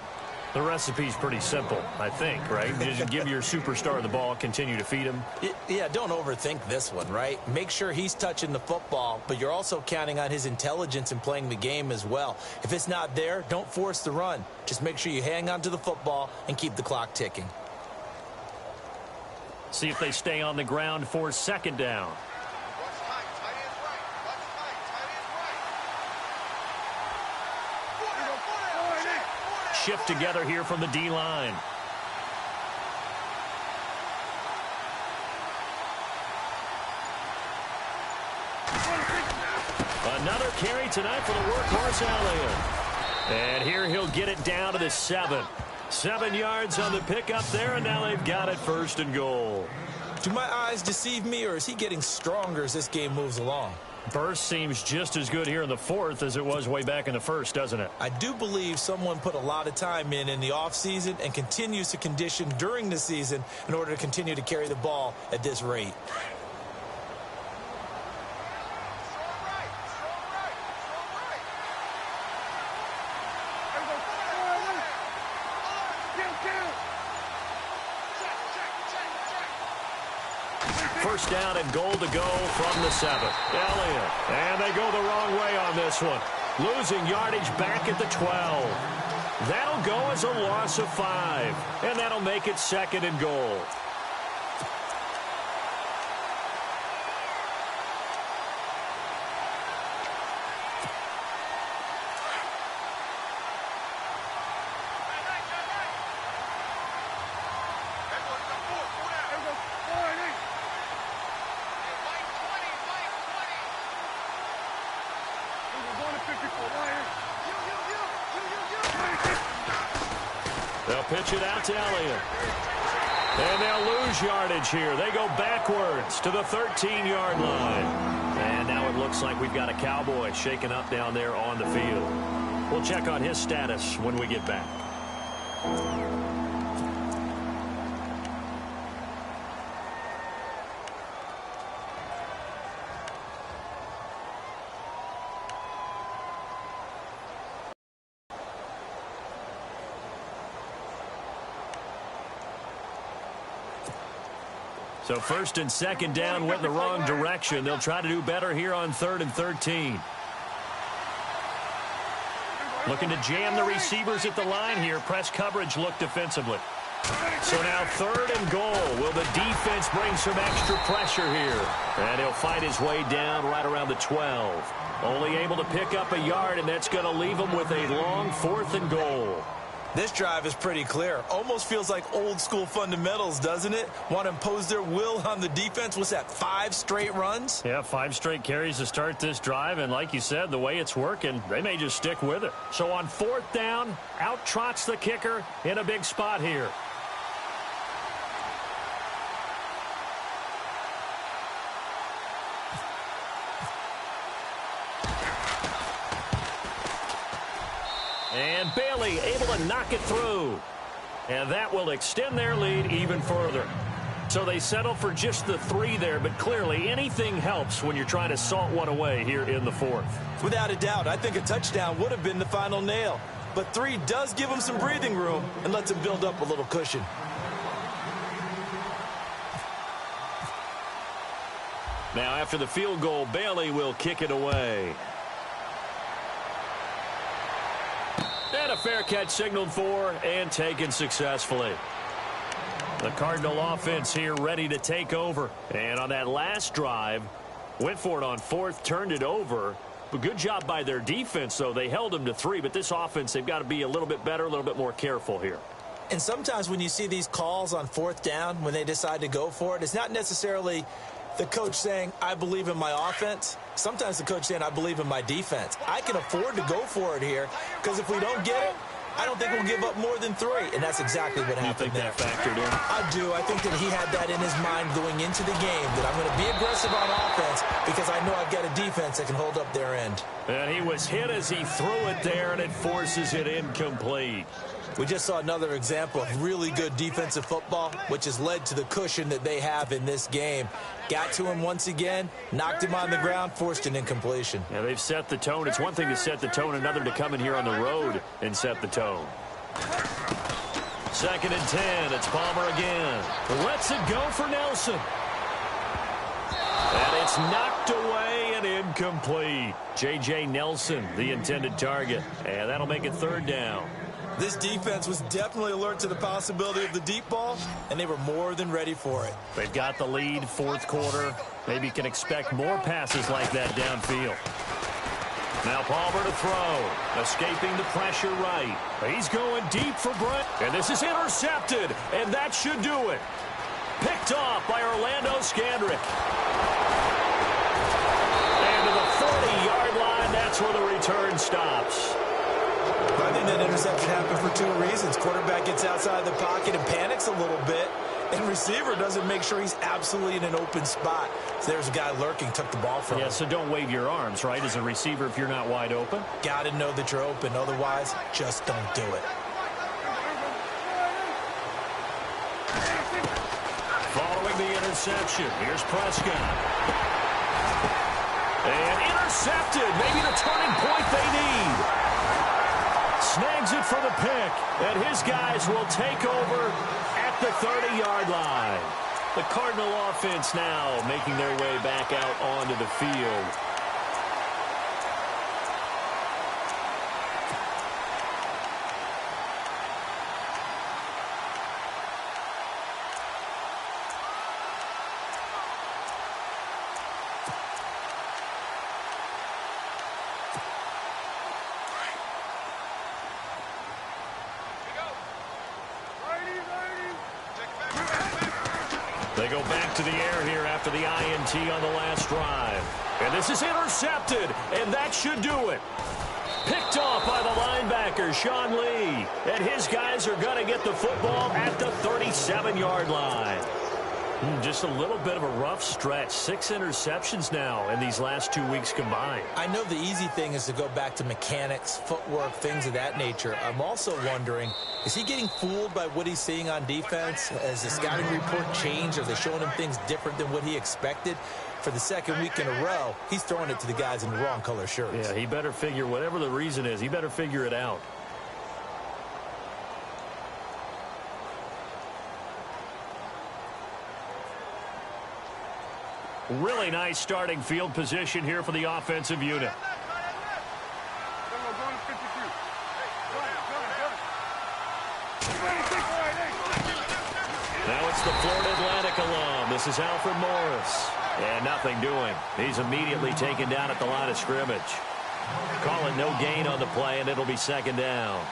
The recipe's pretty simple, I think, right? You just give your superstar the ball, continue to feed him. Yeah, don't overthink this one, right? Make sure he's touching the football, but you're also counting on his intelligence in playing the game as well. If it's not there, don't force the run. Just make sure you hang on to the football and keep the clock ticking. See if they stay on the ground for 2nd down. shift together here from the D-line. Another carry tonight for the workhorse Elliott. And here he'll get it down to the 7. 7 yards on the pickup there, and now they've got it 1st and goal. Do my eyes deceive me, or is he getting stronger as this game moves along? Burst seems just as good here in the 4th as it was way back in the 1st, doesn't it? I do believe someone put a lot of time in the offseason and continues to condition during the season in order to continue to carry the ball at this rate. First down and goal to go from the 7. Elliott. And they go the wrong way on this one. Losing yardage back at the 12. That'll go as a loss of 5. And that'll make it 2nd and goal. They'll pitch it out to Elliott. And they'll lose yardage here. They go backwards to the 13-yard line. And now it looks like we've got a Cowboy shaken up down there on the field. We'll check on his status when we get back. So 1st and 2nd down went in the wrong direction. They'll try to do better here on 3rd and 13. Looking to jam the receivers at the line here. Press coverage look defensively. So now 3rd and goal. Will the defense bring some extra pressure here? And he'll fight his way down right around the 12. Only able to pick up a yard, and that's going to leave him with a long 4th and goal. This drive is pretty clear. Almost feels like old school fundamentals, doesn't it? Want to impose their will on the defense. What's that, 5 straight runs? Yeah, 5 straight carries to start this drive. And like you said, the way it's working, they may just stick with it. So on 4th down, out trots the kicker in a big spot here. And Bailey able to knock it through. And that will extend their lead even further. So they settle for just the 3 there, but clearly anything helps when you're trying to salt one away here in the 4th. Without a doubt, I think a touchdown would have been the final nail. But 3 does give them some breathing room and lets them build up a little cushion. Now after the field goal, Bailey will kick it away. And a fair catch signaled for and taken successfully. The Cardinal offense here ready to take over. And on that last drive, went for it on 4th, turned it over. But good job by their defense, though. They held them to 3, but this offense, they've got to be a little bit better, a little bit more careful here. And sometimes when you see these calls on 4th down, when they decide to go for it, it's not necessarily the coach saying, I believe in my offense. Sometimes the coach saying, I believe in my defense. I can afford to go for it here because if we don't get it, I don't think we'll give up more than 3. And that's exactly what happened there. You think that factored in? I do. I think that he had that in his mind going into the game, that I'm going to be aggressive on offense because I know I've got a defense that can hold up their end. And he was hit as he threw it there, and it forces it incomplete. We just saw another example of really good defensive football, which has led to the cushion that they have in this game. Got to him once again, knocked him on the ground, forced an incompletion. Yeah, they've set the tone. It's one thing to set the tone, another to come in here on the road and set the tone. 2nd and 10. It's Palmer again. Lets it go for Nelson. And it's knocked away and incomplete. J.J. Nelson, the intended target. And that'll make it 3rd down. This defense was definitely alert to the possibility of the deep ball, and they were more than ready for it. They've got the lead, 4th quarter. Maybe can expect more passes like that downfield. Now Palmer to throw. Escaping the pressure right. He's going deep for Brent. And this is intercepted. And that should do it. Picked off by Orlando Scandrick. And to the 40-yard line, that's where the return stops. I think that interception happened for two reasons. Quarterback gets outside the pocket and panics a little bit. And receiver doesn't make sure he's absolutely in an open spot. So there's a guy lurking, took the ball from him. Yeah, so don't wave your arms, right, as a receiver if you're not wide open. Got to know that you're open. Otherwise, just don't do it. Following the interception, here's Prescott. And intercepted. Maybe the turning point they need. Snags it for the pick. And his guys will take over at the 30-yard line. The Cardinal offense now making their way back out onto the field. They go back to the air here after the INT on the last drive. And this is intercepted, and that should do it. Picked off by the linebacker, Sean Lee. And his guys are going to get the football at the 37-yard line. Just a little bit of a rough stretch. 6 interceptions now in these last 2 weeks combined. I know the easy thing is to go back to mechanics, footwork, things of that nature. I'm also wondering, is he getting fooled by what he's seeing on defense? Has the scouting report changed? Are they showing him things different than what he expected? For the second week in a row, he's throwing it to the guys in the wrong color shirts. Yeah, he better figure, whatever the reason is, he better figure it out. Really nice starting field position here for the offensive unit. Now it's the Florida Atlantic alum. This is Alfred Morris. And nothing doing. He's immediately taken down at the line of scrimmage. Call it no gain on the play, and it'll be second down.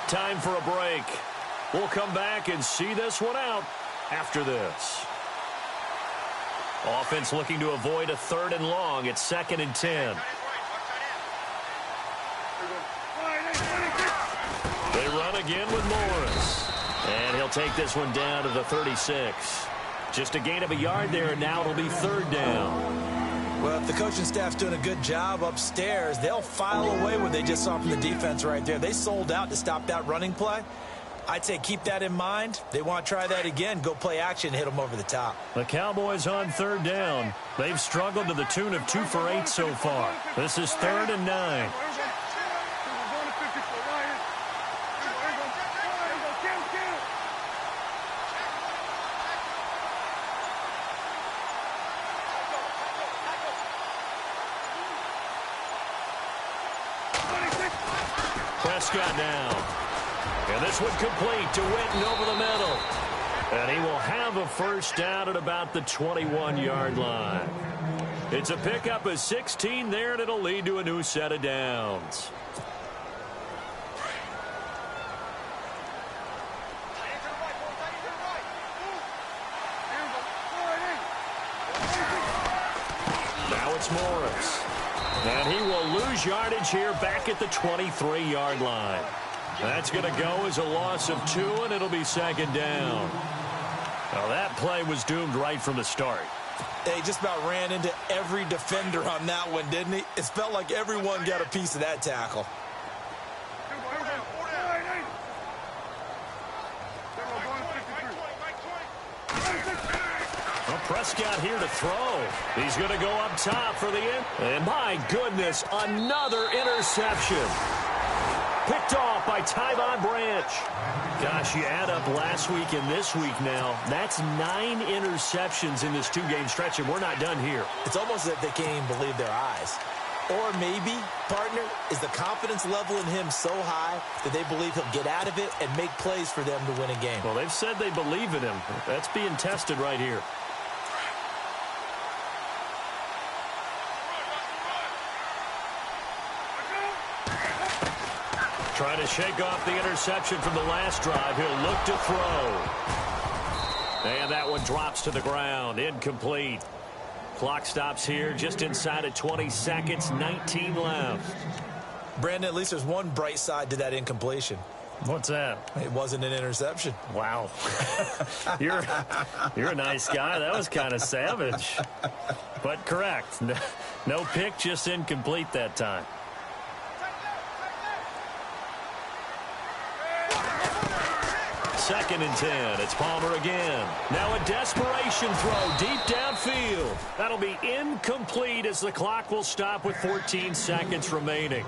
Time for a break. We'll come back and see this one out after this. Offense looking to avoid a 3rd and long. It's 2nd and 10. They run again with Morris. And he'll take this one down to the 36. Just a gain of a yard there, and now it'll be 3rd down. Well, if the coaching staff's doing a good job upstairs, they'll file away what they just saw from the defense right there. They sold out to stop that running play. I'd say keep that in mind. They want to try that again. Go play action, hit them over the top. The Cowboys on 3rd down. They've struggled to the tune of 2 for 8 so far. This is 3rd and 9. Prescott down. And this one complete to Witten over the middle. And he will have a first down at about the 21-yard line. It's a pickup of 16 there, and it'll lead to a new set of downs. Now it's Morris. And he will lose yardage here back at the 23-yard line. That's going to go as a loss of 2, and it'll be 2nd down. Well, that play was doomed right from the start. He just about ran into every defender on that one, didn't he? It felt like everyone got a piece of that tackle. Well, Prescott here to throw. He's going to go up top for the end. And my goodness, another interception. picked off by Tyvon Branch. Gosh, you add up last week and this week now. That's 9 interceptions in this 2-game stretch, and we're not done here. It's almost as if they can't even believe their eyes. Or maybe, partner, is the confidence level in him so high that they believe he'll get out of it and make plays for them to win a game. Well, they've said they believe in him. That's being tested right here. Trying to shake off the interception from the last drive. He'll look to throw. And that one drops to the ground. Incomplete. Clock stops here just inside of 20 seconds. 19 left. Brandon, at least there's one bright side to that incompletion. What's that? It wasn't an interception. Wow. You're a nice guy. That was kind of savage. But correct. No pick, just incomplete that time. Second and 10. It's Palmer again. Now a desperation throw deep downfield. That'll be incomplete as the clock will stop with 14 seconds remaining.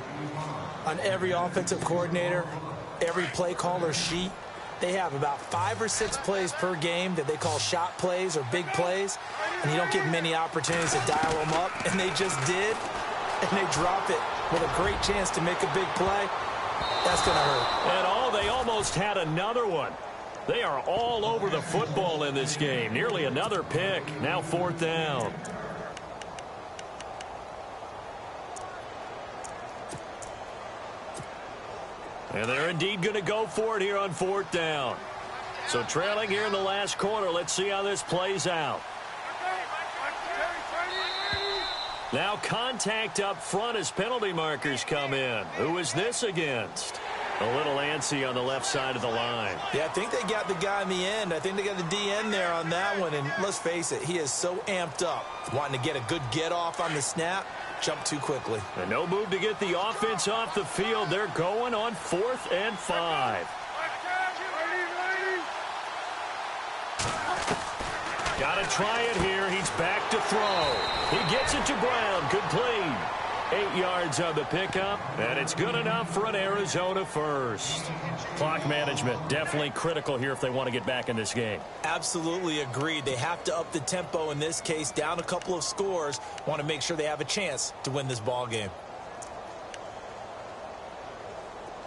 On every offensive coordinator, every play caller sheet, they have about 5 or 6 plays per game that they call shot plays or big plays, and you don't get many opportunities to dial them up, and they just did, and they drop it with a great chance to make a big play. That's going to hurt. And they almost had another one. They are all over the football in this game. Nearly another pick. Now 4th down. And they're indeed going to go for it here on 4th down. So trailing here in the last quarter. Let's see how this plays out. Now contact up front as penalty markers come in. Who is this against? A little antsy on the left side of the line. Yeah, I think they got the guy in the end. I think they got the DN there on that one. And let's face it, he is so amped up, wanting to get a good get-off on the snap, jump too quickly. And no move to get the offense off the field. They're going on 4th and 5. Got to try it here. He's back to throw. He gets it to ground. Complete. 8 yards on the pickup, and it's good enough for an Arizona first. Clock management definitely critical here if they want to get back in this game. Absolutely agreed. They have to up the tempo in this case, down a couple of scores. Want to make sure they have a chance to win this ball game.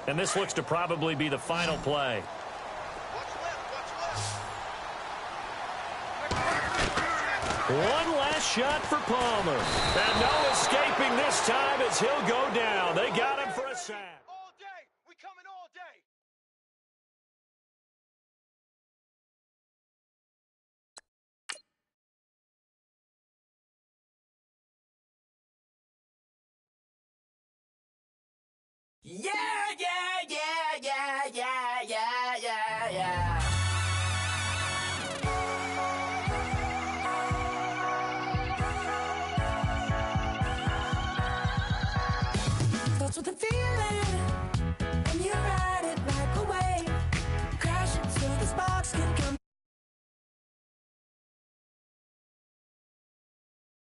And this looks to probably be the final play. One last shot for Palmer. And no escaping this time as he'll go down. They got him for a sack. All day. We coming all day. Yeah, yeah, yeah.